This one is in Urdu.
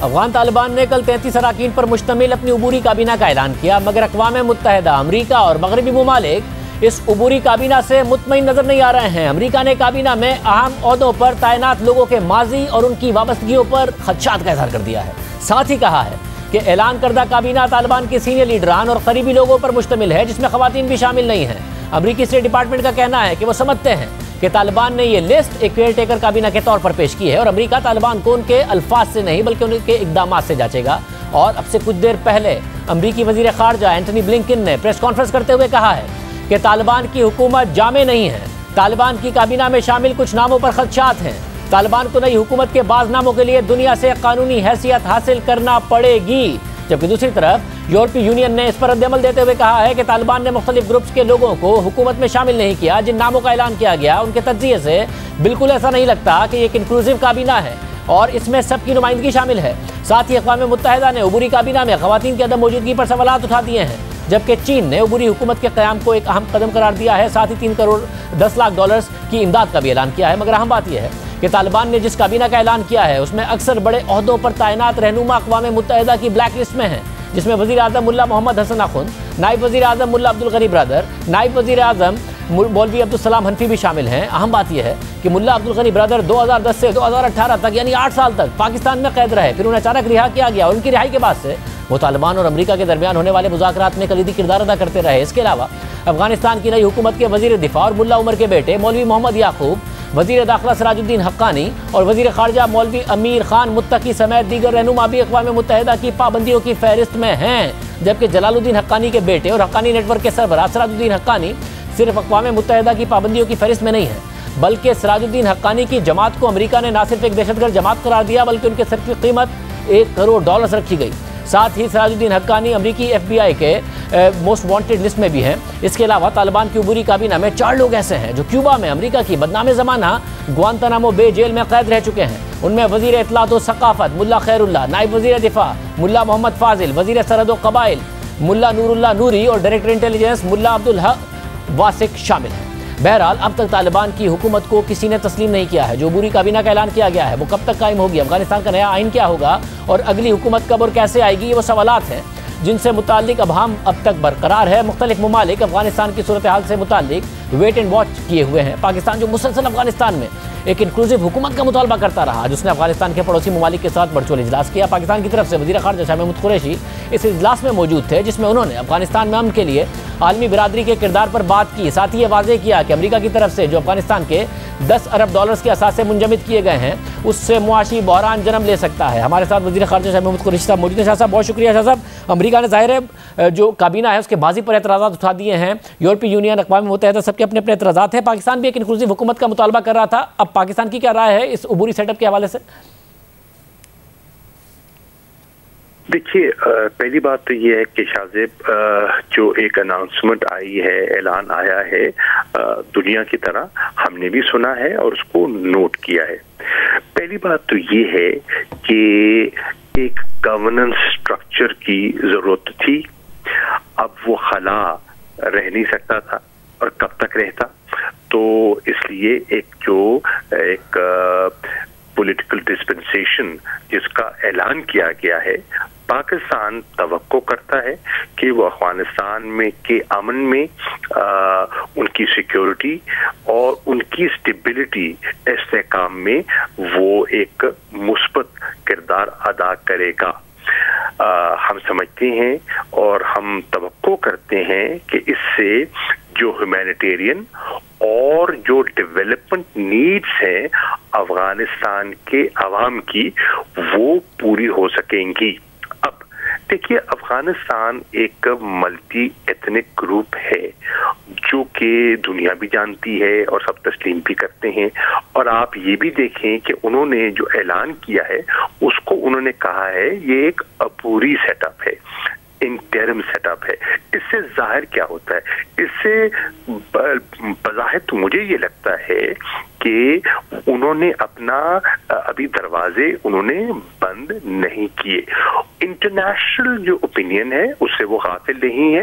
افغان طالبان نے کل 33 اراکین پر مشتمل اپنی عبوری کابینہ کا اعلان کیا، مگر اقوام متحدہ، امریکہ اور مغربی ممالک اس عبوری کابینہ سے مطمئن نظر نہیں آ رہے ہیں۔ امریکہ نے کابینہ میں اہم عہدوں پر تعینات لوگوں کے ماضی اور ان کی وابستگیوں پر خدشات کا اظہار کر دیا ہے۔ ساتھ ہی کہا ہے کہ اعلان کردہ کابینہ طالبان کے سینئر لیڈران اور قریبی لوگوں پر مشتمل ہے، جس میں خواتین بھی شامل نہیں ہیں۔ امریکی اسٹیٹ ڈپارٹمنٹ کا کہنا ہے کہ وہ سمجھتے ہیں کہ طالبان نے یہ لسٹ ایک کیئر ٹیکر کابینہ کے طور پر پیش کی ہے، اور امریکہ طالبان کو ان کے الفاظ سے نہیں بلکہ ان کے اقدامات سے جانچے گا۔ اور اب سے کچھ دیر پہلے امریکی وزیر خارجہ اینٹنی بلنکن نے پریس کانفرنس کرتے ہوئے کہا ہے کہ طالبان کی حکومت جامع نہیں ہے۔ طالبان کی کابینہ میں شامل کچھ ناموں پر خدشات ہیں۔ طالبان کو نئی حکومت کے بعض ناموں کے لیے دنیا سے قانونی حیثیت حاصل کرنا پڑے گی، جبکہ دوسری طرف یورپی یونین نے اس پر رد عمل دیتے ہوئے کہا ہے کہ طالبان نے مختلف گروپس کے لوگوں کو حکومت میں شامل نہیں کیا۔ جن ناموں کا اعلان کیا گیا ان کے تجزیے سے بالکل ایسا نہیں لگتا کہ یہ ایک انکلوسیو کابینہ ہے اور اس میں سب کی نمائندگی شامل ہے۔ ساتھ ہی اقوام متحدہ نے عبوری کابینہ میں خواتین کی عدم موجودگی پر سوالات اٹھا دیے ہیں، جبکہ چین نے عبوری حکومت کے قیام کو ایک اہم قدم قرار دیا ہے۔ ساتھ ہی 3 کروڑ 10 لاکھ ڈالرز کی امداد کا بھی اعلان کیا ہے۔ مگر اہم بات یہ ہے کہ طالبان نے جس کابینہ کا اعلان کیا ہے اس میں اکثر بڑے عہدوں پر تعینات رہنما اقوام متحدہ کی بلیک لسٹ میں ہیں، جس میں وزیر اعظم ملا محمد حسن اخند، نائب وزیر اعظم ملا عبدالغنی برادر، نائب وزیر اعظم مولوی عبدالسلام حنفی بھی شامل ہیں۔ اہم بات یہ ہے کہ ملا عبدالغنی برادر 2010 سے 2018 تک یعنی 8 سال تک پاکستان میں قید رہے، پھر انہیں اچانک رہا کیا گیا، اور ان کی رہائی کے بعد سے وہ طالبان اور امریکہ کے درمیان ہونے والے مذاکرات میں کلیدی کردار ادا کرتے رہے۔ اس کے علاوہ افغانستان کی نئی حکومت کے وزیر دفاع اور ملا عمر کے بیٹے مولوی محمد یعقوب، وزیر داخلہ سراج الدین حقانی اور وزیر خارجہ مولوی امیر خان متقی سمیت دیگر رہنما بھی اقوام متحدہ کی پابندیوں کی فہرست میں ہیں، جبکہ جلال الدین حقانی کے بیٹے اور حقانی نیٹ ورک کے سربراہ سراج الدین حقانی صرف اقوام متحدہ کی پابندیوں کی فہرست میں نہیں ہیں، بلکہ سراج الدین حقانی کی جماعت کو امریکہ نے نہ صرف ایک دہشت گرد جماعت قرار دیا بلکہ ان کے سر کی قیمت 1 کروڑ ڈالر رکھی گئی۔ ساتھ ہی سراج الدین حقانی امریکی ایف بی آئی کے موسٹ وانٹڈ لسٹ میں بھی ہیں۔ اس کے علاوہ طالبان کی عبوری کابینہ میں 4 لوگ ایسے ہیں جو کیوبا میں امریکہ کی بدنام زمانہ گوانتانامو بے جیل میں قید رہ چکے ہیں۔ ان میں وزیر اطلاعات و ثقافت ملا خیر اللہ، نائب وزیر دفاع ملا محمد فاضل، وزیر سرحد و قبائل ملا نور اللہ نوری اور ڈائریکٹر انٹیلیجنس ملا عبدالحق واسق شامل ہیں۔ بہرحال اب تک طالبان کی حکومت کو کسی نے تسلیم نہیں کیا ہے۔ جو عبوری کابینہ کا اعلان کیا گیا ہے وہ کب تک قائم ہوگی، افغانستان کا نیا آئین کیا ہوگا اور اگلی حکومت کب اور کیسے آئے گی، یہ وہ سوالات ہیں جن سے متعلق ابہام اب تک برقرار ہے۔ مختلف ممالک افغانستان کی صورتحال سے متعلق ویٹ اینڈ واچ کیے ہوئے ہیں۔ پاکستان جو مسلسل افغانستان میں ایک انکلوسیو حکومت کا مطالبہ کرتا رہا، جس نے افغانستان کے پڑوسی ممالک کے ساتھ ورچوئل اجلاس کیا۔ پاکستان کی طرف سے وزیر خارجہ شاہ محمود قریشی اس اجلاس میں موجود تھے، جس میں انہوں نے افغانستان میں امن کے لیے عالمی برادری کے کردار پر بات کی۔ ساتھ ہی یہ واضح کیا کہ امریکہ کی طرف سے جو افغانستان کے 10 ارب ڈالرز کے اثاثے منجمد کیے گئے ہیں اس سے معاشی بحران جنم لے سکتا ہے۔ ہمارے ساتھ وزیر خارجہ شاہ محمود قریشی صاحب موجود ہیں۔ شاہ صاحب بہت شکریہ۔ شاہ صاحب، امریکہ نے ظاہر ہے جو کابینہ ہے اس کے ماضی پر اعتراضات اٹھا دیے ہیں، یورپی یونین، اقوام متحدہ، سب کے اپنے اپنے اعتراضات ہیں۔ پاکستان بھی ایک انکلوسیو حکومت کا مطالبہ کر رہا تھا، اب پاکستان کی کیا رائے ہے اس عبوری سیٹ اپ کے حوالے سے؟ دیکھیے، پہلی بات تو یہ ہے کہ شاہ زیب جو ایک اناؤنسمنٹ آئی ہے، اعلان آیا ہے، دنیا کی طرح ہم نے بھی سنا ہے اور اس کو نوٹ کیا ہے۔ پہلی بات تو یہ ہے کہ ایک گورننس سٹرکچر کی ضرورت تھی، اب وہ خلا رہ نہیں سکتا تھا اور کب تک رہتا، تو اس لیے ایک پولیٹیکل ڈسپنسیشن جس کا اعلان کیا گیا ہے، پاکستان توقع کرتا ہے کہ وہ افغانستان میں کے امن میں ان کی سیکیورٹی اور ان کی اسٹیبلٹی استحکام میں وہ ایک مثبت کردار ادا کرے گا۔ ہم سمجھتے ہیں اور ہم توقع کرتے ہیں کہ اس سے جو ہیومینیٹیرین اور جو ڈیولپمنٹ نیڈز ہیں افغانستان کے عوام کی وہ پوری ہو سکیں گی۔ اب دیکھیے، افغانستان ایک ملٹی ایتھنک گروپ ہے جو کہ دنیا بھی جانتی ہے اور سب تسلیم بھی کرتے ہیں، اور آپ یہ بھی دیکھیں کہ انہوں نے جو اعلان کیا ہے اس کو انہوں نے کہا ہے یہ ایک عبوری سیٹ اپ ہے، انٹرم سیٹ اپ ہے۔ اس سے ظاہر کیا ہوتا ہے؟ اس سے بظاہر تو مجھے یہ لگتا ہے کہ انہوں نے اپنا ابھی دروازے انہوں نے بند نہیں کیے۔ انٹرنیشنل جو اوپینین ہے اس سے وہ غافل نہیں ہے۔